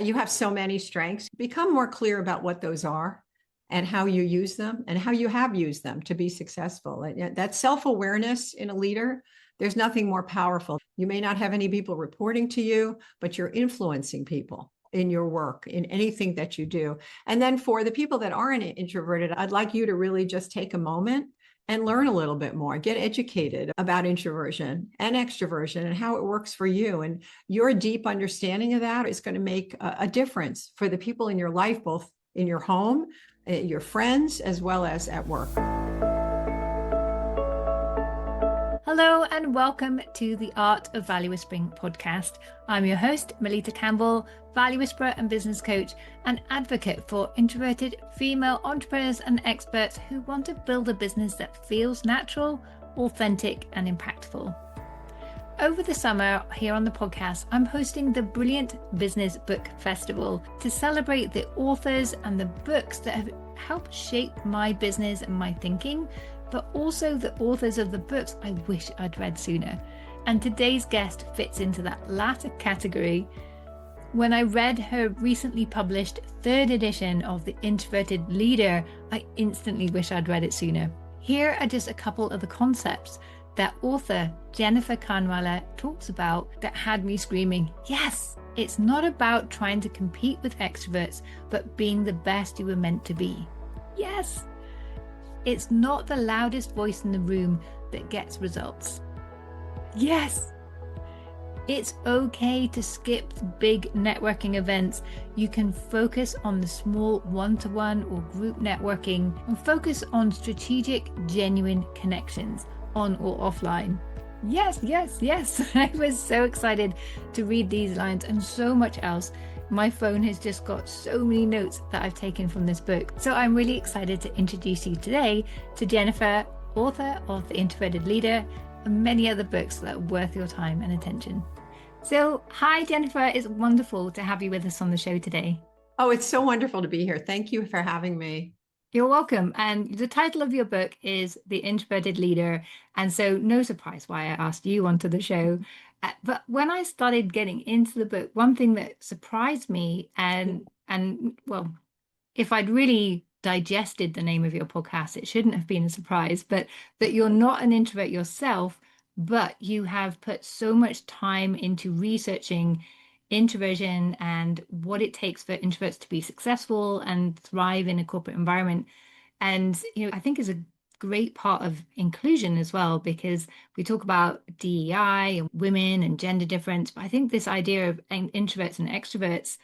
You have so many strengths. Become more clear about what those are and how you use them and how you have used them to be successful. That self-awareness in a leader, there's nothing more powerful. You may not have any people reporting to you, but you're influencing people in your work, in anything that you do. And then for the people that aren't introverted, I'd like you to really just take a moment and learn a little bit more, get educated about introversion and extroversion and how it works for you. And your deep understanding of that is going to make a difference for the people in your life, both in your home, your friends, as well as at work. Hello and welcome to the Art of Value Whispering podcast. I'm your host, Melitta Campbell, value whisperer and business coach and advocate for introverted female entrepreneurs and experts who want to build a business that feels natural, authentic and impactful. Over the summer here on the podcast, I'm hosting the Brilliant Business Book Festival to celebrate the authors and the books that have helped shape my business and my thinking, but also the authors of the books I wish I'd read sooner. And today's guest fits into that latter category. When I read her recently published third edition of The Introverted Leader, I instantly wish I'd read it sooner. Here are just a couple of the concepts that author Jennifer Kahnweiler talks about that had me screaming, yes, it's not about trying to compete with extroverts, but being the best you were meant to be. Yes. It's not the loudest voice in the room that gets results. Yes. It's okay to skip the big networking events. You can focus on the small one-to-one or group networking and focus on strategic, genuine connections, on or offline. Yes, yes, yes. I was so excited to read these lines and so much else. My phone has just got so many notes that I've taken from this book. So I'm really excited to introduce you today to Jennifer, author of The Introverted Leader and many other books that are worth your time and attention. So hi, Jennifer. It's wonderful to have you with us on the show today. Oh, it's so wonderful to be here. Thank you for having me. You're welcome. And the title of your book is The Introverted Leader. And so no surprise why I asked you onto the show. But when I started getting into the book, one thing that surprised me and well, if I'd really digested the name of your podcast, it shouldn't have been a surprise, but that you're not an introvert yourself, but you have put so much time into researching introversion and what it takes for introverts to be successful and thrive in a corporate environment. And, I think is a great part of inclusion as well, because we talk about DEI and women and gender difference. But I think this idea of introverts and extroverts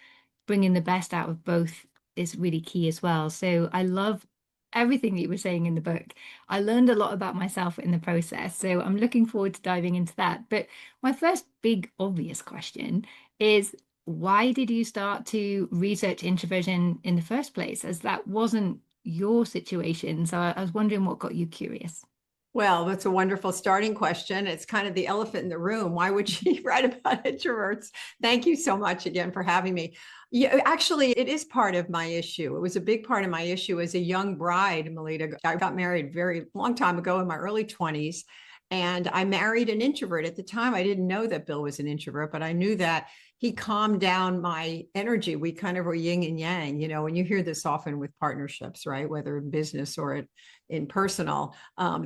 bringing the best out of both is really key as well. So I love everything that you were saying in the book. I learned a lot about myself in the process. So I'm looking forward to diving into that. But my first big obvious question is, why did you start to research introversion in the first place, as that wasn't your situation? So I was wondering what got you curious. Well, that's a wonderful starting question. It's kind of the elephant in the room. Why would she write about introverts? Thank you so much again for having me. Yeah, actually, it is part of my issue. It was a big part of my issue as a young bride, Melitta. I got married very long time ago in my early 20s. And I married an introvert. At the time, I didn't know that Bill was an introvert, but I knew that he calmed down my energy. We kind of were yin and yang, and you hear this often with partnerships, right? Whether in business or in personal,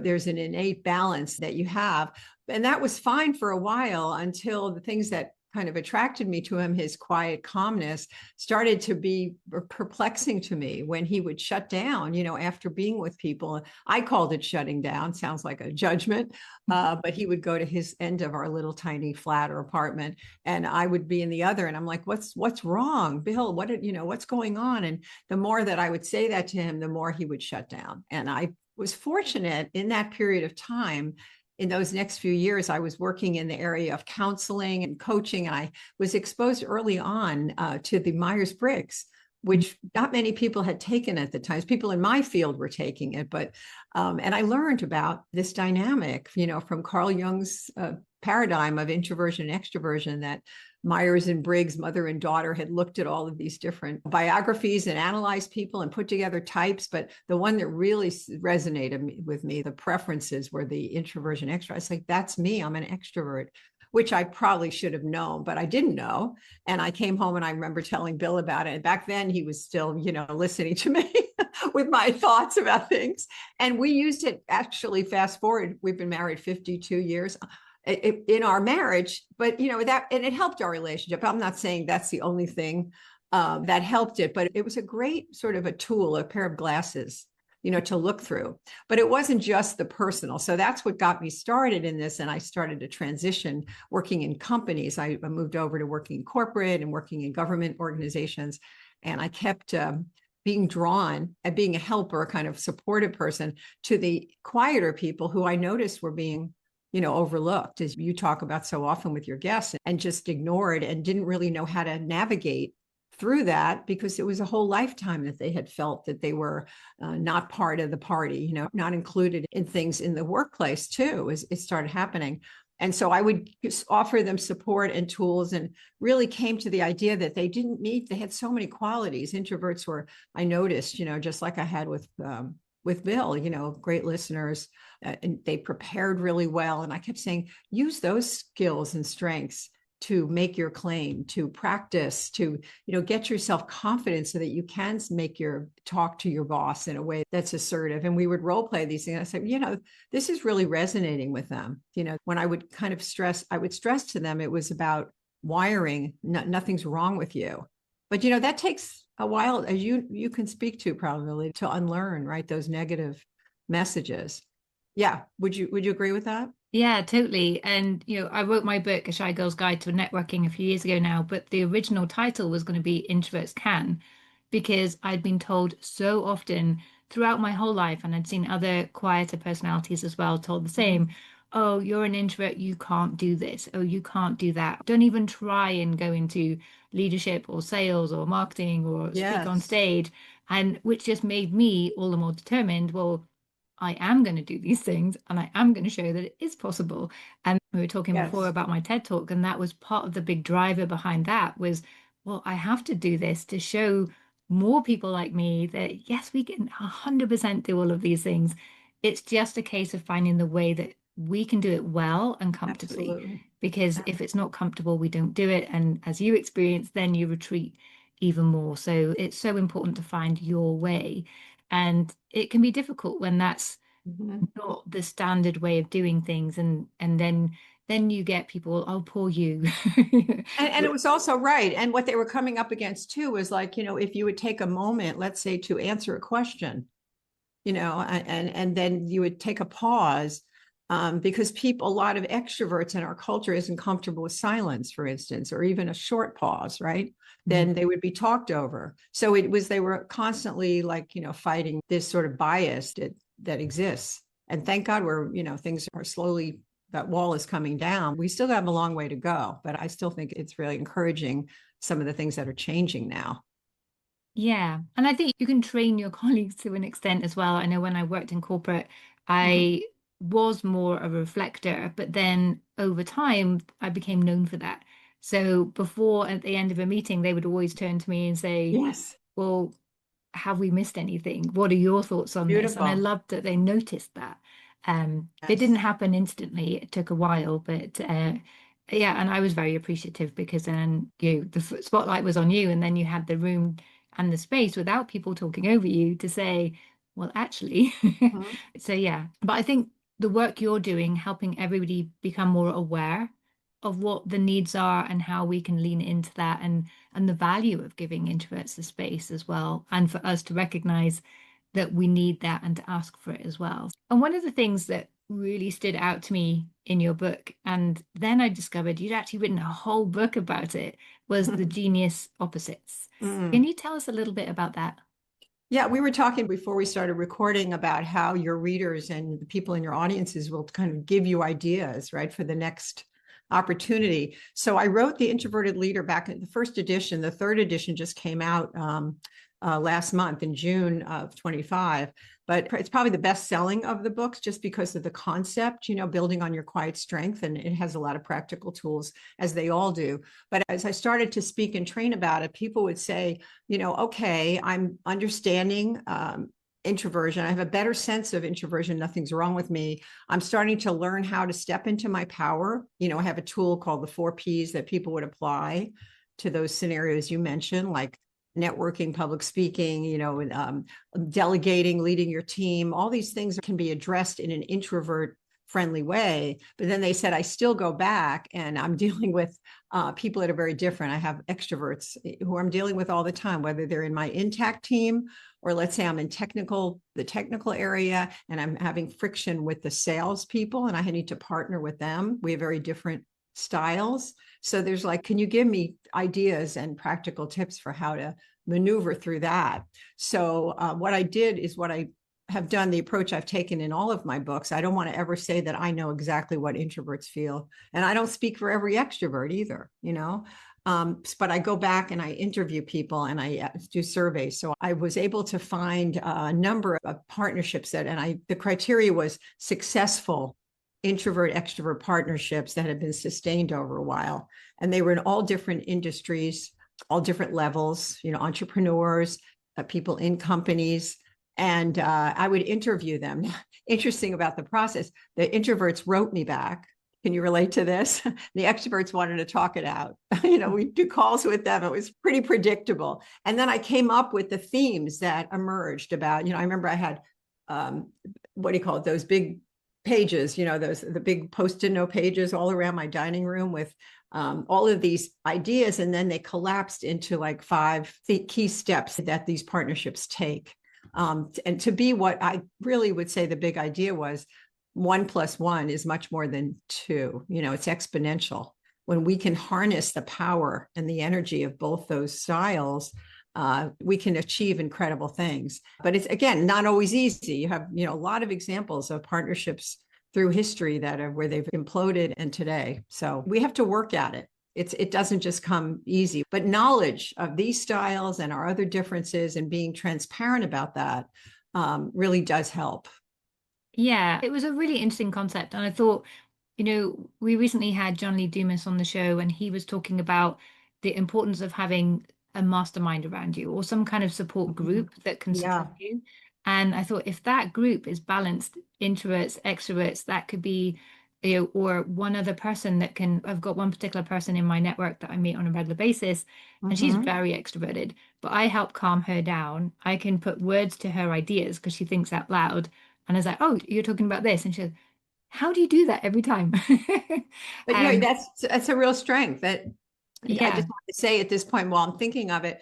there's an innate balance that you have. And that was fine for a while until the things that kind of attracted me to him, his quiet calmness, started to be perplexing to me when he would shut down, after being with people. I called it shutting down. Sounds like a judgment, but he would go to his end of our little tiny flat or apartment, and I would be in the other. And I'm like, what's wrong, Bill? What's going on? And the more that I would say that to him, the more he would shut down. And I was fortunate in that period of time. In those next few years, I was working in the area of counseling and coaching, and I was exposed early on to the Myers-Briggs, which not many people had taken at the time. People in my field were taking it, but and I learned about this dynamic, from Carl Jung's paradigm of introversion and extroversion, that Myers and Briggs, mother and daughter, had looked at all of these different biographies and analyzed people and put together types. But the one that really resonated with me, the preferences, were the introversion extrovert. It's like, that's me. I'm an extrovert. which I probably should have known, but I didn't know. And I came home and I remember telling Bill about it. And back then he was still, listening to me with my thoughts about things. And we used it actually, fast forward, we've been married 52 years in our marriage, but and it helped our relationship. I'm not saying that's the only thing that helped it, but it was a great sort of a tool, a pair of glasses, to look through. But it wasn't just the personal. So that's what got me started in this. And I started to transition working in companies. I moved over to working in corporate and working in government organizations. And I kept being drawn and being a helper, a kind of supportive person, to the quieter people who I noticed were being overlooked, as you talk about so often with your guests, and just ignored and didn't really know how to navigate through that, because it was a whole lifetime that they had felt that they were not part of the party, not included in things in the workplace too, as it started happening. And so I would just offer them support and tools, and really came to the idea that they had so many qualities. Introverts were, I noticed, just like I had with Bill, great listeners, and they prepared really well. And I kept saying, use those skills and strengths to make your claim, to practice, to, get yourself confident so that you can talk to your boss in a way that's assertive. And we would role play these things. I said, this is really resonating with them. When I would kind of stress to them, it was about wiring. Nothing's wrong with you. But, that takes a while, as you can speak to, probably, to unlearn, right, those negative messages. Yeah. Would you agree with that? Yeah, totally. And, I wrote my book, A Shy Girl's Guide to Networking, a few years ago now, but the original title was going to be Introverts Can, because I'd been told so often throughout my whole life, and I'd seen other quieter personalities as well told the same. Oh, you're an introvert, you can't do this. Oh, you can't do that. Don't even try and go into leadership or sales or marketing or speak on stage. And which just made me all the more determined. Well, I am going to do these things, and I am going to show that it is possible. And we were talking before about my TED Talk, and that was part of the big driver behind that was, well, I have to do this to show more people like me that, yes, we can 100% do all of these things. It's just a case of finding the way that we can do it well and comfortably. Absolutely. Because if it's not comfortable, we don't do it. And as you experience, then you retreat even more. So it's so important to find your way. And it can be difficult when that's not the standard way of doing things. And then you get people, oh, poor you. And it was also right. And what they were coming up against too was like, if you would take a moment, let's say, to answer a question, and then you would take a pause, because a lot of extroverts in our culture isn't comfortable with silence, for instance, or even a short pause, right? Then they would be talked over. So they were constantly like, fighting this sort of bias that exists. And thank God things are slowly, that wall is coming down. We still have a long way to go, but I still think it's really encouraging some of the things that are changing now. Yeah. And I think you can train your colleagues to an extent as well. I know when I worked in corporate, I was more a reflector, but then over time, I became known for that. So before, at the end of a meeting, they would always turn to me and say, Yes. well, have we missed anything? What are your thoughts on this? And I loved that they noticed that. It didn't happen instantly. It took a while, but yeah, and I was very appreciative, because then the spotlight was on you, and then you had the room and the space without people talking over you to say, well, actually. So yeah, but I think the work you're doing, helping everybody become more aware of what the needs are and how we can lean into that, and the value of giving introverts the space as well, and for us to recognize that we need that and to ask for it as well. And one of the things that really stood out to me in your book, and then I discovered you'd actually written a whole book about it, was the genius opposites. Can you tell us a little bit about that? Yeah, we were talking before we started recording about how your readers and the people in your audiences will kind of give you ideas, right, for the next opportunity. So I wrote The Introverted Leader back in the first edition. The third edition just came out last month in June of 25. But it's probably the best selling of the books just because of the concept, building on your quiet strength. And it has a lot of practical tools, as they all do. But as I started to speak and train about it, people would say, okay, I'm understanding introversion. I have a better sense of introversion. Nothing's wrong with me. I'm starting to learn how to step into my power. I have a tool called the 4Ps that people would apply to those scenarios you mentioned, like networking, public speaking, delegating, leading your team. All these things can be addressed in an introvert friendly way. But then they said, I still go back and I'm dealing with people that are very different. I have extroverts who I'm dealing with all the time, whether they're in my intact team, or let's say I'm in the technical area, and I'm having friction with the sales people and I need to partner with them. We have very different styles. So there's like, can you give me ideas and practical tips for how to maneuver through that? So what I did is what I have done, the approach I've taken in all of my books. I don't want to ever say that I know exactly what introverts feel. And I don't speak for every extrovert either, but I go back and I interview people and I do surveys. So I was able to find a number of partnerships the criteria was successful introvert extrovert partnerships that had been sustained over a while. And they were in all different industries, all different levels, entrepreneurs, people in companies. And I would interview them. Interesting about the process, the introverts wrote me back. Can you relate to this? The extroverts wanted to talk it out. We do calls with them. It was pretty predictable. And then I came up with the themes that emerged about, I remember I had, what do you call it? Those big pages, the big Post-it note pages all around my dining room with all of these ideas. And then they collapsed into like 5 key steps that these partnerships take. And to be what I really would say the big idea was, 1 + 1 is much more than 2. It's exponential. When we can harness the power and the energy of both those styles, we can achieve incredible things. But it's, again, not always easy. You have, a lot of examples of partnerships through history where they've imploded and today. So we have to work at it. It doesn't just come easy, but knowledge of these styles and our other differences and being transparent about that really does help. Yeah, it was a really interesting concept. And I thought, we recently had John Lee Dumas on the show, and he was talking about the importance of having a mastermind around you or some kind of support group that can support you. And I thought, if that group is balanced, introverts, extroverts, that could be, or one other person I've got one particular person in my network that I meet on a regular basis, and she's very extroverted, but I help calm her down. I can put words to her ideas because she thinks out loud. And I was like, oh, you're talking about this. And she said, how do you do that every time? But that's a real strength that I just want to say at this point while I'm thinking of it.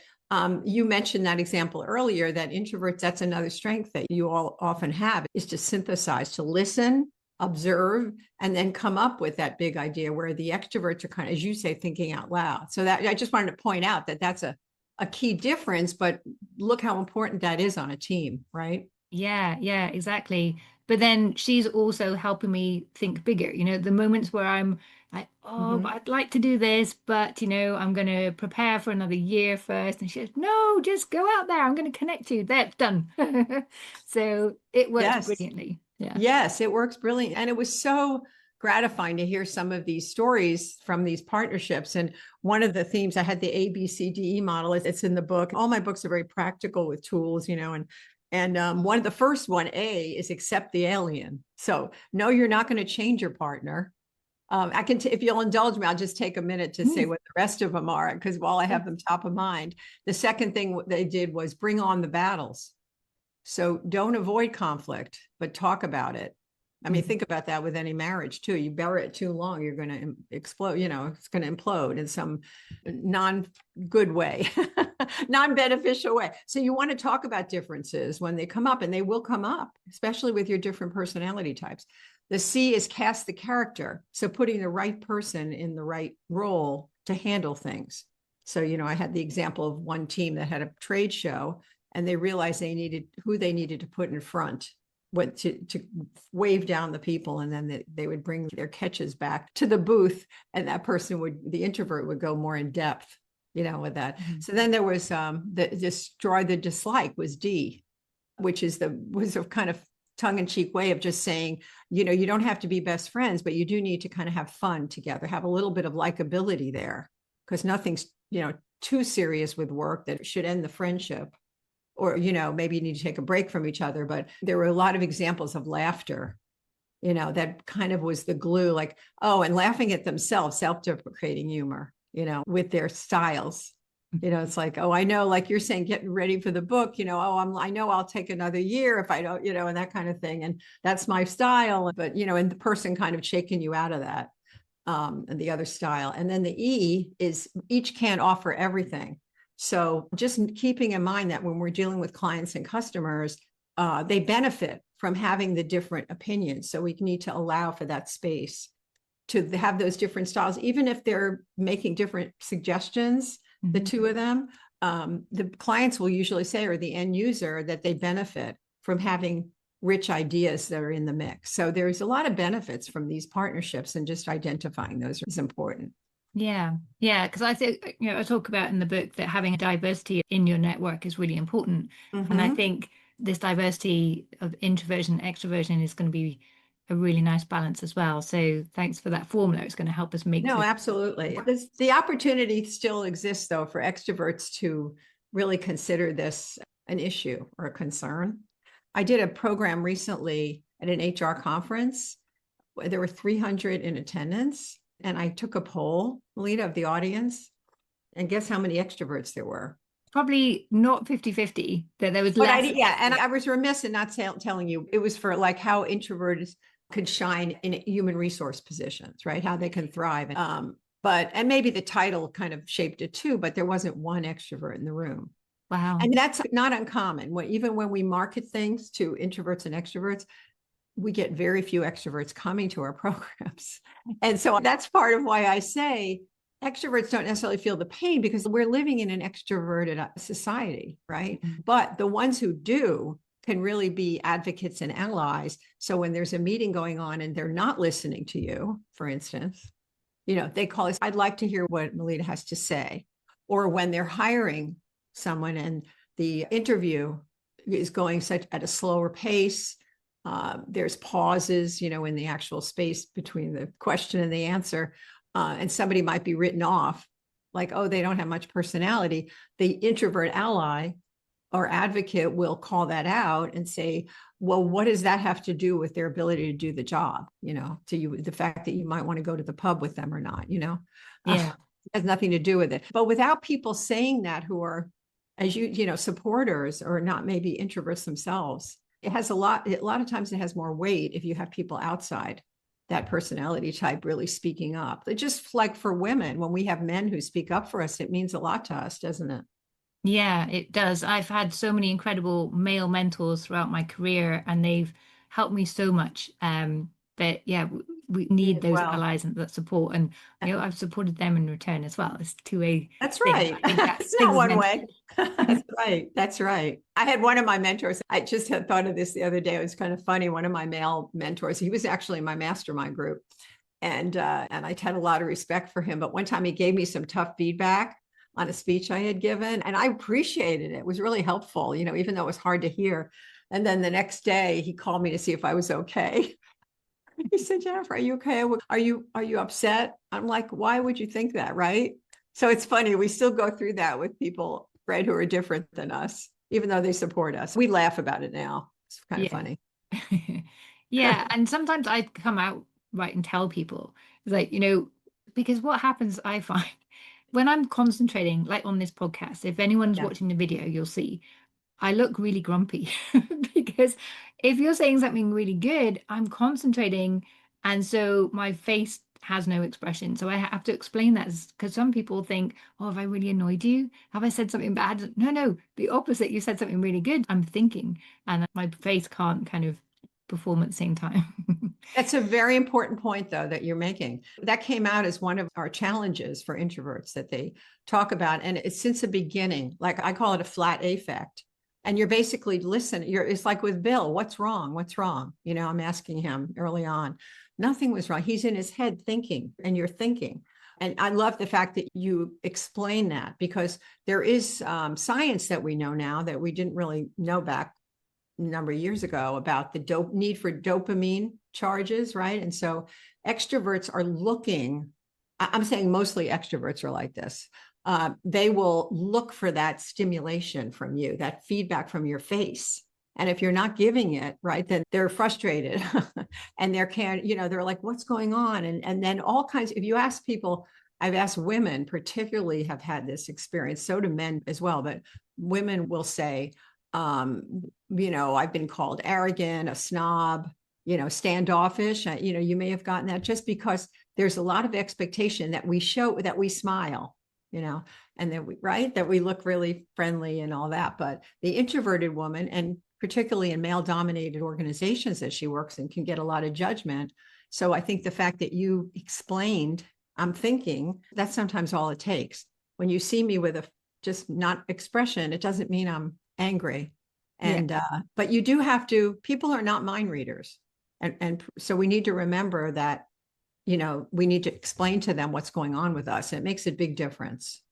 You mentioned that example earlier, that introverts, that's another strength that you all often have, is to synthesize, to listen, observe, and then come up with that big idea, where the extroverts are kind of, as you say, thinking out loud. So that I just wanted to point out that that's a key difference, but look how important that is on a team, right? Yeah, exactly. But then she's also helping me think bigger, the moments where I'm like, oh, but I'd like to do this, but I'm going to prepare for another year first. And she says, no, just go out there. I'm going to connect you. That's done. So it works brilliantly. Yeah. Yes, it works brilliantly. And it was so gratifying to hear some of these stories from these partnerships. And one of the themes, I had the ABCDE model. It's in the book. All my books are very practical with tools, and one of the first one, A, is accept the alien. So no, you're not going to change your partner. I can, if you'll indulge me, I'll just take a minute to say what the rest of them are, because while I have them top of mind, the second thing they did was bring on the battles. So don't avoid conflict, but talk about it. I mean, think about that with any marriage too. You bury it too long, you're going to explode, it's going to implode in some non-good way, non-beneficial way. So you want to talk about differences when they come up, and they will come up, especially with your different personality types. The C is cast the character. So putting the right person in the right role to handle things. So, I had the example of one team that had a trade show, and they realized who they needed to put in front, to wave down the people, and then they would bring their catches back to the booth, and that person the introvert would go more in depth, with that. So then there was the destroy the dislike was D, which was a kind of tongue-in-cheek way of just saying, you don't have to be best friends, but you do need to kind of have fun together, have a little bit of likability there, because nothing's, too serious with work that should end the friendship. or, maybe you need to take a break from each other. But there were a lot of examples of laughter, that kind of was the glue, like, oh, and laughing at themselves, self-deprecating humor, with their styles. It's like, oh, I know, like you're saying, getting ready for the book, I know I'll take another year if I don't, and that kind of thing. And that's my style. But, and the person kind of shaking you out of that, and the other style. And then the E is each can't offer everything. So just keeping in mind that when we're dealing with clients and customers, they benefit from having the different opinions. So we need to allow for that space to have those different styles, even if they're making different suggestions. The two of them, the clients will usually say, or the end user, that they benefit from having rich ideas that are in the mix. So there's a lot of benefits from these partnerships, and just identifying those is important. Yeah. Because I think, I talk about in the book that having a diversity in your network is really important. And I think this diversity of introversion and extroversion is going to be a really nice balance as well. So thanks for that formula. It's going to help us make. No, absolutely. The opportunity still exists, though, for extroverts to really consider this an issue or a concern. I did a program recently at an HR conference. There were 300 in attendance, and I took a poll, Melitta, of the audience, and guess how many extroverts there were? Probably not 50-50, that there was less. And I was remiss in not telling you. It was for like how introverts could shine in human resource positions, right? How they can thrive. And maybe the title kind of shaped it too, but there wasn't one extrovert in the room. Wow. And that's not uncommon. Even when we market things to introverts and extroverts, we get very few extroverts coming to our programs. And so that's part of why I say extroverts don't necessarily feel the pain, because we're living in an extroverted society, right? But the ones who do can really be advocates and allies. So when there's a meeting going on and they're not listening to you, for instance, they call us, I'd like to hear what Melitta has to say. Or when they're hiring someone and the interview is going at a slower pace, there's pauses, in the actual space between the question and the answer. And somebody might be written off, like, oh, they don't have much personality. The introvert ally or advocate will call that out and say, well, what does that have to do with their ability to do the job? To you, the fact that you might want to go to the pub with them or not, Yeah. It has nothing to do with it. But without people saying that, who are, as supporters or not maybe introverts themselves, it has a lot of times it has more weight if you have people outside that personality type really speaking up. It just like for women, when we have men who speak up for us, it means a lot to us, doesn't it? Yeah, it does. I've had so many incredible male mentors throughout my career, and they've helped me so much. But yeah, we need those allies and that support, and I've supported them in return as well. It's two-way. That's right. It's not one way. That's right. That's right. I had one of my mentors. I just had thought of this the other day. It was kind of funny. One of my male mentors, he was actually in my mastermind group, and I had a lot of respect for him. But one time he gave me some tough feedback on a speech I had given, and I appreciated it. It was really helpful, even though it was hard to hear. And then the next day he called me to see if I was okay. He said, Jennifer, are you okay? Are you upset? I'm like, why would you think that? Right. So it's funny. We still go through that with people, right, who are different than us, even though they support us. We laugh about it now. It's kind of funny. Yeah. And sometimes I come out right and tell people, like, because what happens, I find, when I'm concentrating, like on this podcast, if anyone's watching the video, you'll see I look really grumpy because if you're saying something really good, I'm concentrating. And so my face has no expression. So I have to explain that, because some people think, oh, have I really annoyed you? Have I said something bad? No, the opposite. You said something really good. I'm thinking, and my face can't kind of perform at the same time. That's a very important point, though, that you're making. That came out as one of our challenges for introverts that they talk about. And it's since the beginning, like I call it a flat affect. And you're basically listening. It's like with Bill, what's wrong? What's wrong? I'm asking him early on. Nothing was wrong. He's in his head thinking, and you're thinking. And I love the fact that you explain that, because there is science that we know now that we didn't really know back a number of years ago about the need for dopamine charges, right? And so extroverts are looking, I'm saying mostly extroverts are like this. they will look for that stimulation from you, that feedback from your face. And if you're not giving it, right, then they're frustrated and they're like, what's going on? And then all kinds, if you ask people, I've asked women particularly have had this experience, so do men as well, but women will say, I've been called arrogant, a snob, standoffish. You may have gotten that just because there's a lot of expectation that we show, that we smile, and that we look really friendly and all that. But the introverted woman, and particularly in male dominated organizations that she works in, can get a lot of judgment. So I think the fact that you explained, I'm thinking, that's sometimes all it takes. When you see me with a just not expression, it doesn't mean I'm angry. And but you do have to, people are not mind readers. And so we need to remember that, we need to explain to them what's going on with us. It makes a big difference.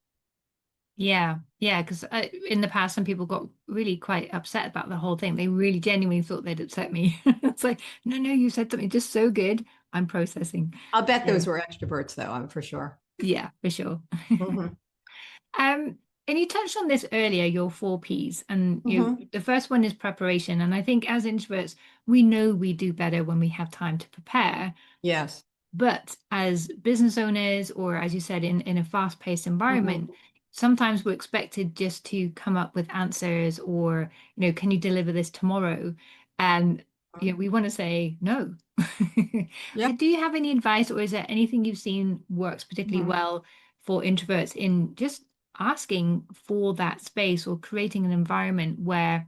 Yeah, because in the past, some people got really quite upset about the whole thing. They really genuinely thought they'd upset me. It's like, no, you said something just so good. I'm processing. I'll bet those were extroverts, though, I'm for sure. Yeah, for sure. And you touched on this earlier, your 4 Ps, and the first one is preparation. And I think as introverts, we know we do better when we have time to prepare. Yes. But as business owners, or as you said, in a fast-paced environment, sometimes we're expected just to come up with answers, or, can you deliver this tomorrow? And we want to say no. Yep. Do you have any advice, or is there anything you've seen works particularly well for introverts in just asking for that space or creating an environment where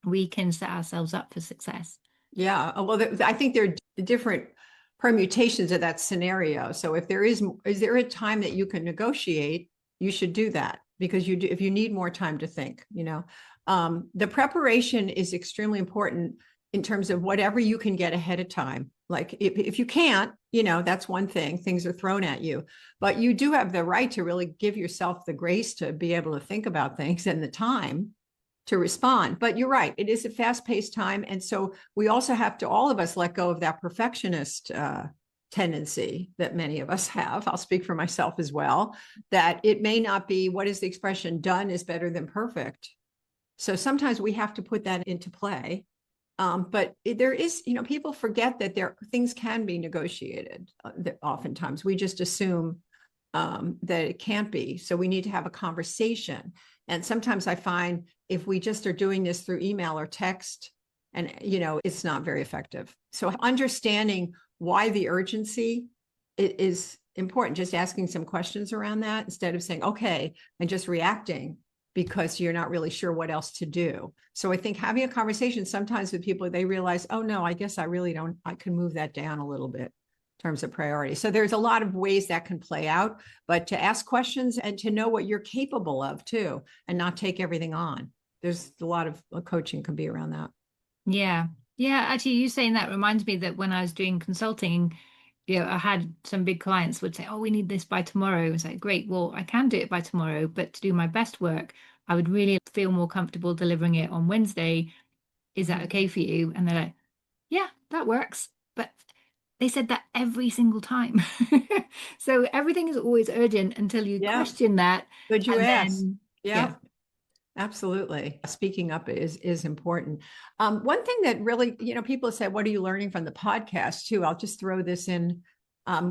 we can set ourselves up for success? Yeah. Well, I think there are different permutations of that scenario. So if is there a time that you can negotiate, you should do that, because if you need more time to think, the preparation is extremely important in terms of whatever you can get ahead of time. Like if you can't, that's one thing, things are thrown at you, but you do have the right to really give yourself the grace to be able to think about things and the time to respond. But you're right, it is a fast-paced time. And so we also have to, all of us, let go of that perfectionist tendency that many of us have. I'll speak for myself as well, that it may not be, what is the expression, done is better than perfect. So sometimes we have to put that into play. But there is, people forget that things can be negotiated. Oftentimes we just assume that it can't be. So we need to have a conversation. And sometimes I find if we just are doing this through email or text, and, it's not very effective. So understanding why the urgency is important, just asking some questions around that instead of saying, okay, and just reacting because you're not really sure what else to do. So I think having a conversation sometimes with people, they realize, oh no, I guess I can move that down a little bit in terms of priority. So there's a lot of ways that can play out, but to ask questions and to know what you're capable of too, and not take everything on. There's a lot of coaching can be around that. Yeah. Actually, you saying that reminds me that when I was doing consulting, I had some big clients would say, oh, we need this by tomorrow. It's like, great, well, I can do it by tomorrow, but to do my best work, I would really feel more comfortable delivering it on Wednesday. Is that okay for you? And they're like, yeah, that works. But they said that every single time. So everything is always urgent until you question that. Good you ask. Then, yeah. Absolutely. Speaking up is important. One thing that really, people say, what are you learning from the podcast too? I'll just throw this in.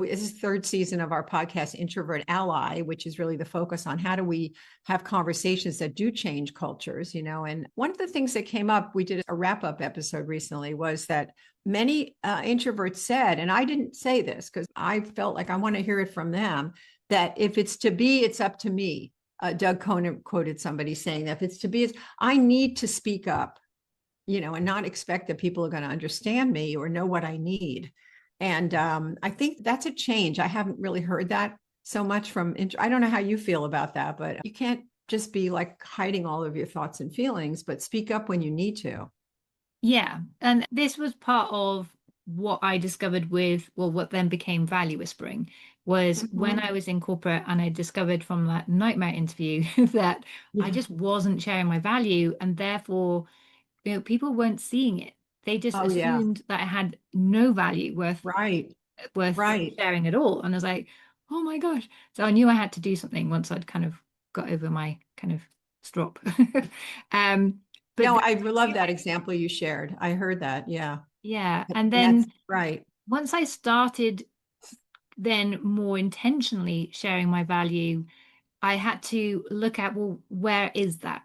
This is the 3rd season of our podcast, Introvert Ally, which is really the focus on how do we have conversations that do change cultures, and one of the things that came up, we did a wrap-up episode recently, was that many introverts said, and I didn't say this because I felt like I want to hear it from them, that if it's to be, it's up to me. Doug Conan quoted somebody saying that if it's to be, I need to speak up, and not expect that people are going to understand me or know what I need. And I think that's a change. I haven't really heard that so much from, I don't know how you feel about that, but you can't just be like hiding all of your thoughts and feelings, but speak up when you need to. Yeah. And this was part of what I discovered with, what then became value whispering, was when I was in corporate and I discovered from that nightmare interview that I just wasn't sharing my value, and therefore, people weren't seeing it. They just assumed that I had no value worth sharing at all. And I was like, oh my gosh. So I knew I had to do something once I'd kind of got over my kind of strop. But No, I love that example you shared. I heard that. Yeah. yeah. And That's then right. once I started then more intentionally sharing my value, I had to look at, well, where is that?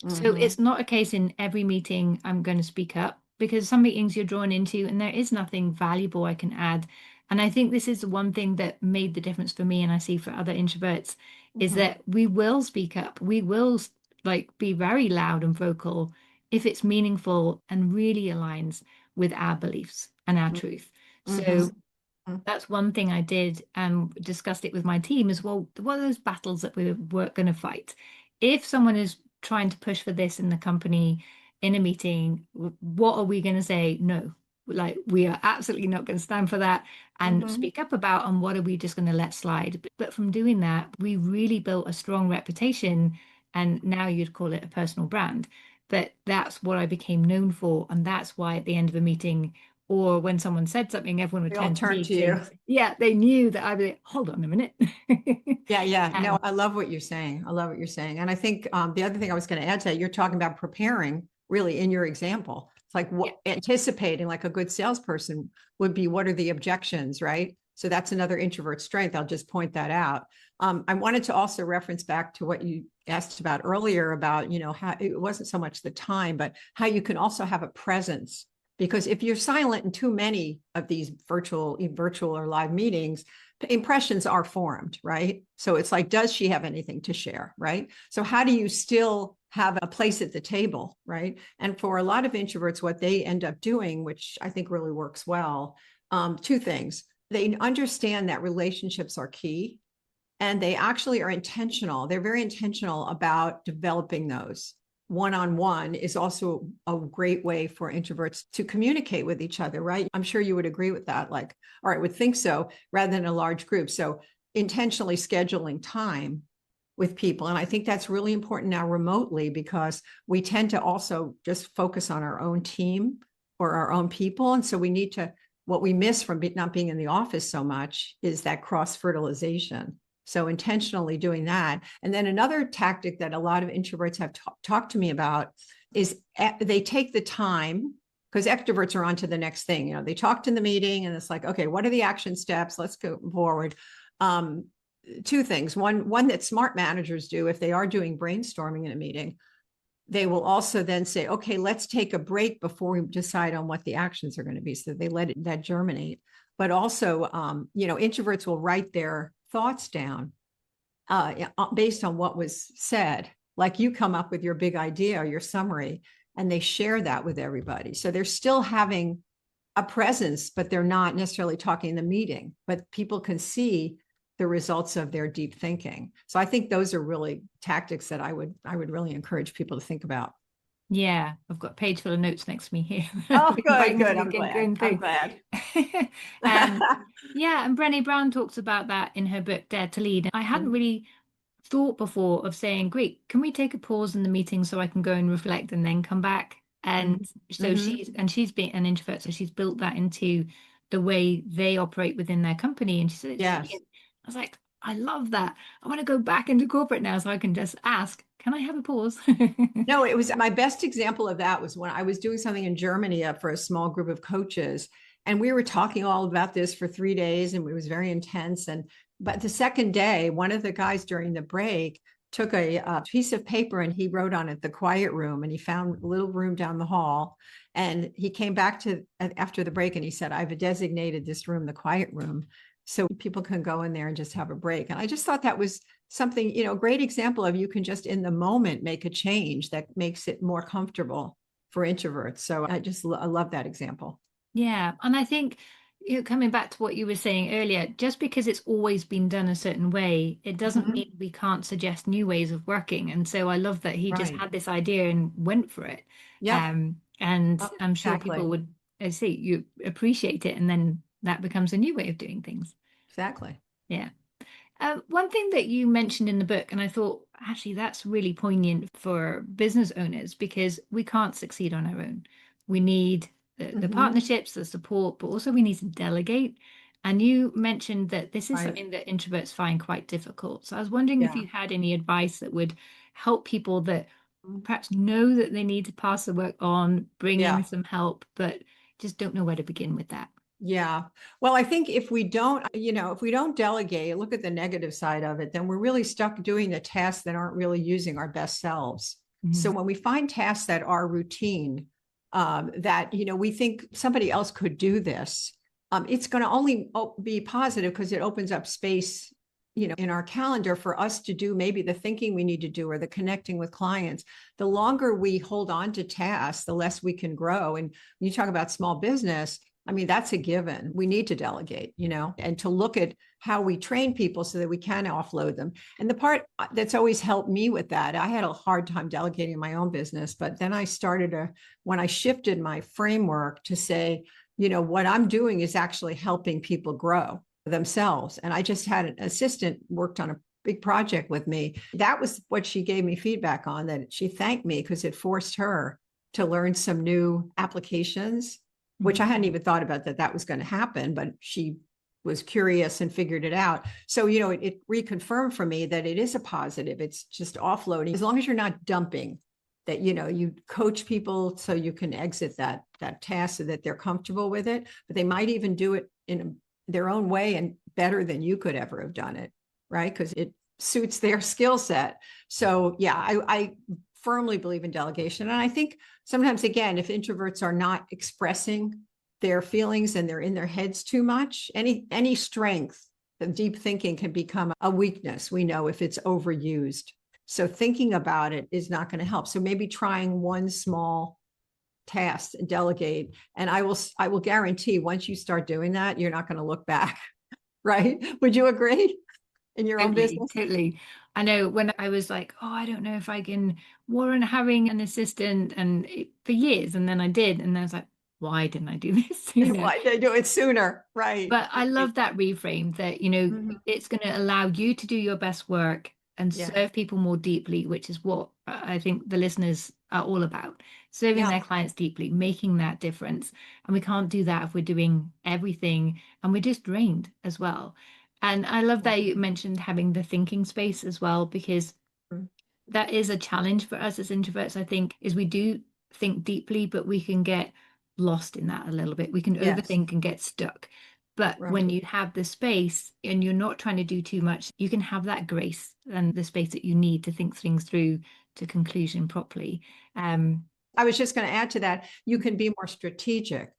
So Hmm. it's not a case in every meeting I'm going to speak up, because some meetings you're drawn into and there is nothing valuable I can add. And I think this is the one thing that made the difference for me, and I see for other introverts, is Hmm. that we will speak up. We will like be very loud and vocal if it's meaningful and really aligns with our beliefs and our truth. Hmm. So that's one thing I did and discussed it with my team as well. What are those battles that we're going to fight? If someone is trying to push for this in the company in a meeting, what are we going to say? No, like we are absolutely not going to stand for that and Hmm. speak up about, and what are we just going to let slide? But from doing that, we really built a strong reputation, and now you'd call it a personal brand. But that's what I became known for. And that's why at the end of a meeting, or when someone said something, everyone would They all turn to turn me to you. saying, yeah, they knew that I was like, hold on a minute. Yeah, yeah. No, um, I love what you're saying. I love what you're saying. And I think the other thing I was going to add to that, you're talking about preparing really in your example. It's like yeah, what anticipating, like a good salesperson would be, what are the objections, right? So that's another introvert strength. I'll just point that out. I wanted to also reference back to what you asked about earlier about, how it wasn't so much the time, but how you can also have a presence. Because if you're silent in too many of these virtual or live meetings, impressions are formed, right? So it's like, does she have anything to share, right? So how do you still have a place at the table, right? And for a lot of introverts, what they end up doing, which I think really works well, two things. They understand that relationships are key, and they actually are intentional. They're very intentional about developing those. One-on-one is also a great way for introverts to communicate with each other, right? I'm sure you would agree with that, like, or I would think so, rather than a large group. So intentionally scheduling time with people. And I think that's really important now remotely, because we tend to also just focus on our own team or our own people. And so we need to, what we miss from not being in the office so much is that cross fertilization. So intentionally doing that. And then another tactic that a lot of introverts have talked to me about is they take the time, because extroverts are on to the next thing. They talked in the meeting and it's like, okay, what are the action steps? Let's go forward. Two things. One that smart managers do if they are doing brainstorming in a meeting, they will also then say, okay, let's take a break before we decide on what the actions are going to be. So they let that germinate. But also, introverts will write their thoughts down based on what was said. Like you come up with your big idea or your summary, and they share that with everybody. So they're still having a presence, but they're not necessarily talking in the meeting, but people can see the results of their deep thinking. So I think those are really tactics that I would really encourage people to think about. yeah, I've got a page full of notes next to me here. Oh, good, Writing as good. we I'm can glad. going I'm through. glad. um, yeah, and Brené Brown talks about that in her book Dare to Lead. I hadn't really thought before of saying, great, can we take a pause in the meeting so I can go and reflect and then come back? And so Mm-hmm. she's been an introvert, so she's built that into the way they operate within their company. And she said, it's Yes. brilliant. I was like, I love that. I want to go back into corporate now so I can just ask, can I have a pause? No, it was my best example of that was when I was doing something in Germany for a small group of coaches. And we were talking all about this for 3 days, and it was very intense. But the second day, one of the guys during the break took a piece of paper and he wrote on it the quiet room, and he found a little room down the hall. And he came back to after the break and he said, I've designated this room the quiet room, so people can go in there and just have a break. And I just thought that was something, a great example of you can just in the moment make a change that makes it more comfortable for introverts. So I love that example. Yeah, and I think coming back to what you were saying earlier, just because it's always been done a certain way, it doesn't Mhm. mean we can't suggest new ways of working. And so I love that he just Right. had this idea and went for it. Yep. And Oh, I'm sure exactly. people would see you appreciate it, and then that becomes a new way of doing things. Exactly. Yeah. One thing that you mentioned in the book, and I thought actually that's really poignant for business owners because we can't succeed on our own. We need the Hmm. partnerships, the support, but also we need to delegate. And you mentioned that this is Right. something that introverts find quite difficult. So I was wondering if Yeah. you had any advice that would help people that perhaps know that they need to pass the work on, bring in Yeah. some help, but just don't know where to begin with that. Yeah. Well, I think if we don't, if we don't delegate, look at the negative side of it, then we're really stuck doing the tasks that aren't really using our best selves. So Mhm. when we find tasks that are routine, that, we think somebody else could do this, it's going to only be positive because it opens up space, in our calendar for us to do maybe the thinking we need to do or the connecting with clients. The longer we hold on to tasks, the less we can grow. And when you talk about small business, I mean, that's a given. We need to delegate, and to look at how we train people so that we can offload them. And the part that's always helped me with that, I had a hard time delegating my own business, but then I started when I shifted my framework to say, what I'm doing is actually helping people grow themselves. And I just had an assistant worked on a big project with me. That was what she gave me feedback on, that she thanked me because it forced her to learn some new applications, which I hadn't even thought about that was going to happen, but she was curious and figured it out. So, it reconfirmed for me that it is a positive. It's just offloading. As long as you're not dumping, that, you coach people so you can exit that task so that they're comfortable with it, but they might even do it in their own way and better than you could ever have done it, right? Because it suits their skill set. So yeah, I firmly believe in delegation. And I think sometimes, again, if introverts are not expressing their feelings and they're in their heads too much, any strength, the deep thinking can become a weakness, we know, if it's overused. So thinking about it is not going to help. So maybe trying one small task and delegate. And I will guarantee once you start doing that, you're not going to look back. Right? Would you agree in your own Totally, business? totally. I know when I was like, oh, I don't know if I can warrant having an assistant for years. And then I did. And I was like, why didn't I do this? Why did they do it sooner? Right. But I love that reframe that, Mhm. it's going to allow you to do your best work and Yeah. serve people more deeply, which is what I think the listeners are all about, serving Yeah. their clients deeply, making that difference. And we can't do that if we're doing everything and we're just drained as well. And I love that you mentioned having the thinking space as well, because Mhm. that is a challenge for us as introverts, I think, is we do think deeply, but we can get lost in that a little bit. We can Yes. overthink and get stuck. But Right. when you have the space and you're not trying to do too much, you can have that grace and the space that you need to think things through to conclusion properly. Um, I was just going to add to that, you can be more strategic.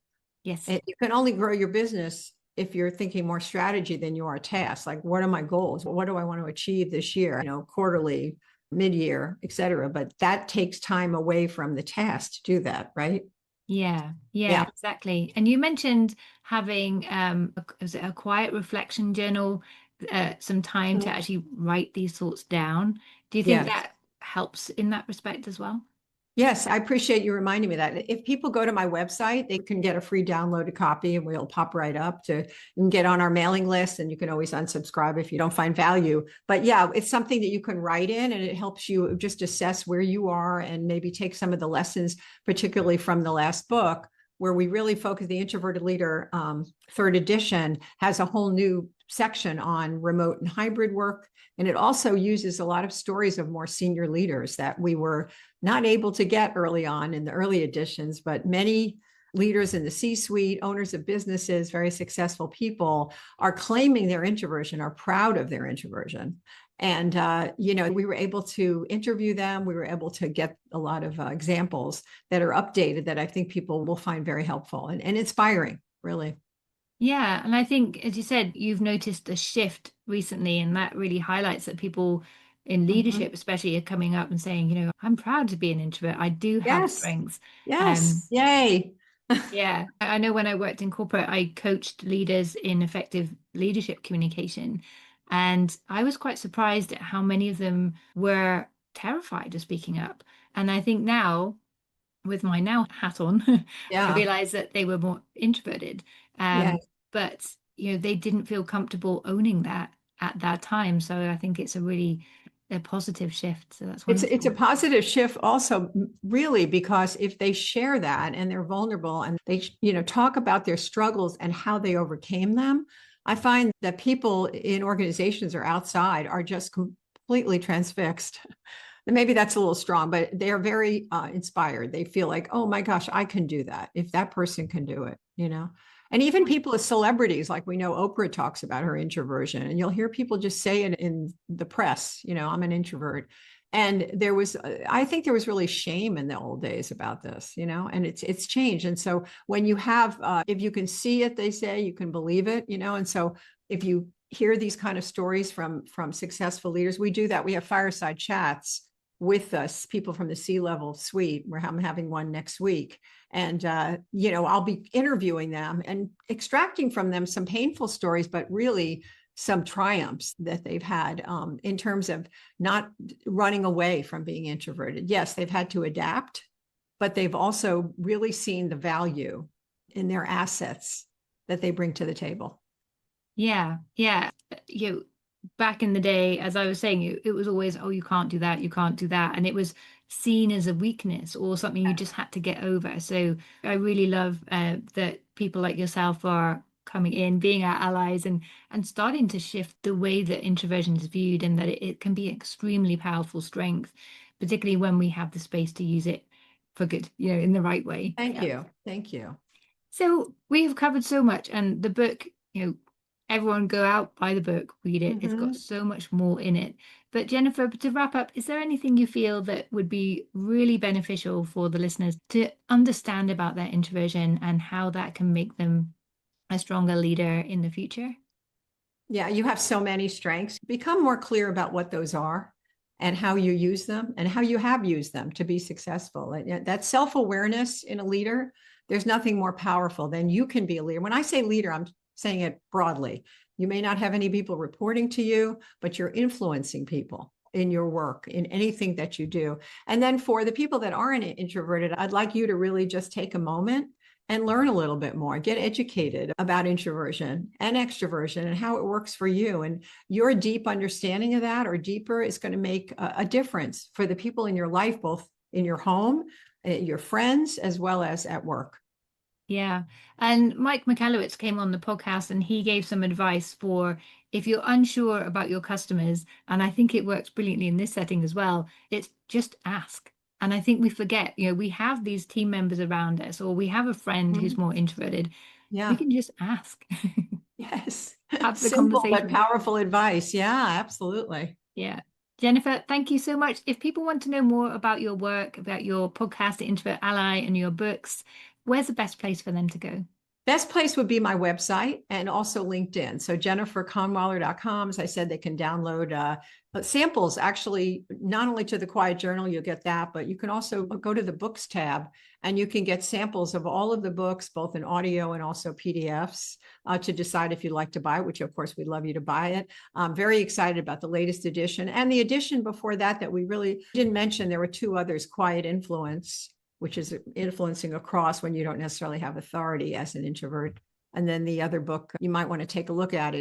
yes. And you can only grow your business if you're thinking more strategy than you are tasks. Like, what are my goals? What do I want to achieve this year? Quarterly, mid-year, et cetera. But that takes time away from the task to do that, right? Yeah, yeah, Yeah. exactly. And you mentioned having was it a quiet reflection journal, some time to actually write these thoughts down. Do you think Yes. that helps in that respect as well? Yes, I appreciate you reminding me that. If people go to my website, they can get a free downloaded copy and we'll pop right up to you can get on our mailing list, and you can always unsubscribe if you don't find value. But yeah, it's something that you can write in and it helps you just assess where you are and maybe take some of the lessons, particularly from the last book, where we really focus. The Introverted Leader, third edition, has a whole new section on remote and hybrid work. And it also uses a lot of stories of more senior leaders that we were not able to get early on in the early editions, but many leaders in the C-suite, owners of businesses, very successful people are claiming their introversion, are proud of their introversion. And, we were able to interview them. We were able to get a lot of examples that are updated that I think people will find very helpful and inspiring, really. Yeah, and I think, as you said, you've noticed a shift recently, and that really highlights that people in Mhm. leadership, especially, are coming up and saying, I'm proud to be an introvert. I do have Yes. strengths. Yes. Um, Yay. Yeah, I know when I worked in corporate, I coached leaders in effective leadership communication. And I was quite surprised at how many of them were terrified of speaking up. And I think now, with my now hat on, I Yeah. realize that they were more introverted. Yeah. But they didn't feel comfortable owning that at that time. So I think it's a positive shift. So that's It's a wonderful. positive shift also, really, because if they share that and they're vulnerable and they, talk about their struggles and how they overcame them, I find that people in organizations or outside are just completely transfixed. And maybe that's a little strong, but they're very inspired. They feel like, oh my gosh, I can do that. If that person can do it, And even people as celebrities, like we know Oprah talks about her introversion, and you'll hear people just say it in the press, I'm an introvert. And I think there was really shame in the old days about this, and it's changed. And so when you have, if you can see it, they say you can believe it, and so if you hear these kind of stories from successful leaders, we do that. We have fireside chats with us, people from the C-level suite. I'm having one next week. And, I'll be interviewing them and extracting from them some painful stories, but really some triumphs that they've had in terms of not running away from being introverted. Yes, they've had to adapt, but they've also really seen the value in their assets that they bring to the table. Yeah. Back in the day, as I was saying, it was always, oh, you can't do that, you can't do that. And it was seen as a weakness or something you just had to get over. So I really love that people like yourself are coming in, being our allies and starting to shift the way that introversion is viewed, and that it can be extremely powerful strength, particularly when we have the space to use it for good, in the right way. Thank you. Thank you. So we have covered so much, and the book, everyone go out, buy the book, read it. It's got so much more in it. But Jennifer, to wrap up, is there anything you feel that would be really beneficial for the listeners to understand about their introversion and how that can make them a stronger leader in the future? Yeah, you have so many strengths. Become more clear about what those are and how you use them and how you have used them to be successful. And that self-awareness in a leader, there's nothing more powerful than you can be a leader. When I say leader, I'm saying it broadly. You may not have any people reporting to you, but you're influencing people in your work, in anything that you do. And then for the people that aren't introverted, I'd like you to really just take a moment and learn a little bit more, get educated about introversion and extroversion and how it works for you. And your deep understanding of that, or deeper, is going to make a difference for the people in your life, both in your home, your friends, as well as at work. Yeah. And Mike Michalowicz came on the podcast and he gave some advice for if you're unsure about your customers, and I think it works brilliantly in this setting as well, it's just ask. And I think we forget, we have these team members around us, or we have a friend who's more introverted. Yeah. We can just ask. Yes. Have the Simple conversation. but powerful advice. Yeah, absolutely. Yeah. Jennifer, thank you so much. If people want to know more about your work, about your podcast, The Introvert Ally, and your books, where's the best place for them to go? Best place would be my website and also LinkedIn. So jenniferkahnweiler.com. As I said, they can download samples, actually, not only to the Quiet Journal, you'll get that, but you can also go to the books tab and you can get samples of all of the books, both in audio and also PDFs, to decide if you'd like to buy it, which of course we'd love you to buy it. I'm very excited about the latest edition. And the edition before that we really didn't mention, there were two others, Quiet Influence, which is influencing across when you don't necessarily have authority as an introvert. And then the other book you might want to take a look at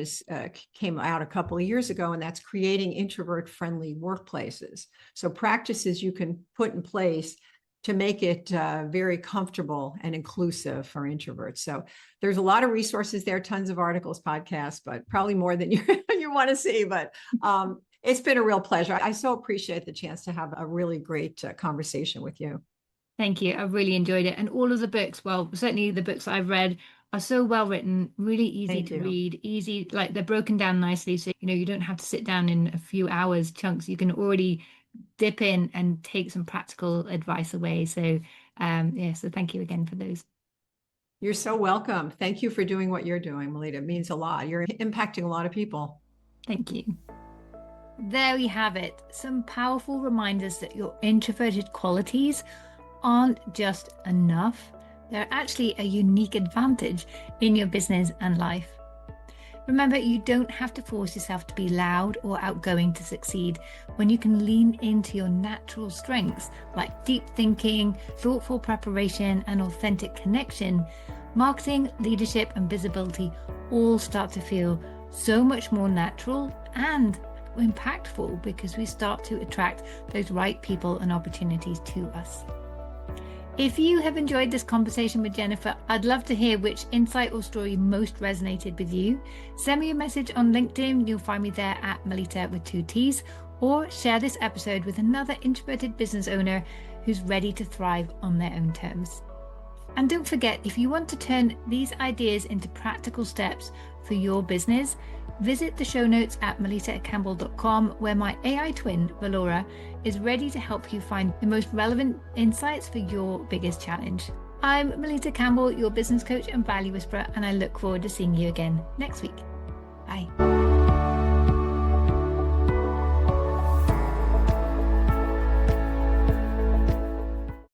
came out a couple of years ago, and that's Creating Introvert-Friendly Workplaces. So practices you can put in place to make it very comfortable and inclusive for introverts. So there's a lot of resources there, tons of articles, podcasts, but probably more than you want to see. But it's been a real pleasure. I so appreciate the chance to have a really great conversation with you. Thank you. I really enjoyed it. And all of the books, well, certainly the books I've read are so well written, really easy to read, easy, like they're broken down nicely. So, you don't have to sit down in a few hours chunks. You can already dip in and take some practical advice away. So, so thank you again for those. You're so welcome. Thank you for doing what you're doing, Melitta. It means a lot. You're impacting a lot of people. Thank you. There we have it. Some powerful reminders that your introverted qualities aren't just enough. They're actually a unique advantage in your business and life. Remember, you don't have to force yourself to be loud or outgoing to succeed when you can lean into your natural strengths like deep thinking, thoughtful preparation, and authentic connection. Marketing, leadership, and visibility all start to feel so much more natural and impactful because we start to attract those right people and opportunities to us. If you have enjoyed this conversation with Jennifer, I'd love to hear which insight or story most resonated with you. Send me a message on LinkedIn. You'll find me there at Melitta with 2 T's, or share this episode with another introverted business owner who's ready to thrive on their own terms. And don't forget, if you want to turn these ideas into practical steps for your business, visit the show notes at melitta@campbell.com, where my AI twin, Valora, is ready to help you find the most relevant insights for your biggest challenge. I'm Melitta Campbell, your business coach and value whisperer, and I look forward to seeing you again next week.